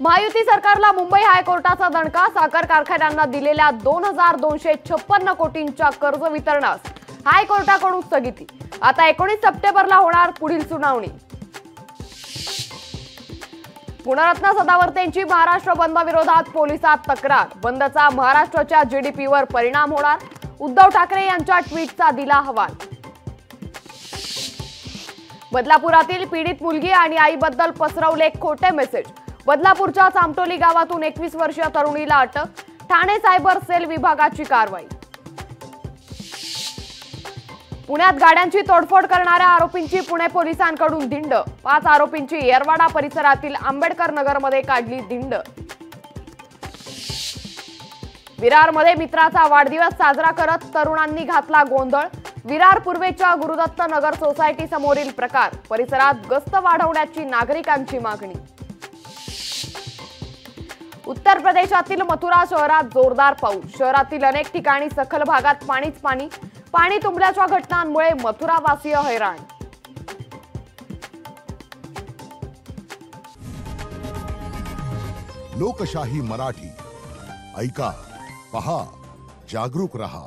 महायुती सरकारला मुंबई हायकोर्टाचा दणका। साखर कारखान्यांना दिलेल्या 2256 कोटींच्या कर्ज वितरणास हायकोर्टाकडून स्थगिती। आता 19 सप्टेंबरला होणार पुढील सुनावणी। गुणरत्न सदावर्तेंची महाराष्ट्र बंद विरोधात पोलिसात तक्रार। बंदचा महाराष्ट्राच्या जीडीपीवर परिणाम होणार। उद्धव ठाकरे यांच्या ट्विटचा दिला हवाल। बदलापुरातील पीडित मुलगी आणि आईबद्दल पसरवले खोटे मेसेज। बदलापूरच्या चामटोली गावातून 21 वर्षीय तरुणीला अटक। ठाणे सायबर सेल विभागाची कारवाई। पुण्यात गाड्यांची तोडफोड करणाऱ्या आरोपींची पुणे पोलिसांकडून धिंड। 5 आरोपींची येरवाडा परिसरातील आंबेडकर नगरमध्ये काढली धिंड। विरारमध्ये मित्राचा वाढदिवस साजरा करत तरुणांनी घातला गोंधळ। विरार पूर्वेच्या गुरुदत्त नगर सोसायटी समोरील प्रकार। परिसरात गस्त वाढवण्याची नागरिकांची मागणी। उत्तर प्रदेशातील मथुरा शहरात जोरदार पाऊस। शहरातील अनेक ठिकाणी सखल भागात पाणीच पाणी। पाणी तुंबल्याच्या घटनांमुळे मथुरावासीय हैराण। लोकशाही मराठी ऐका, पहा, जागरूक रहा।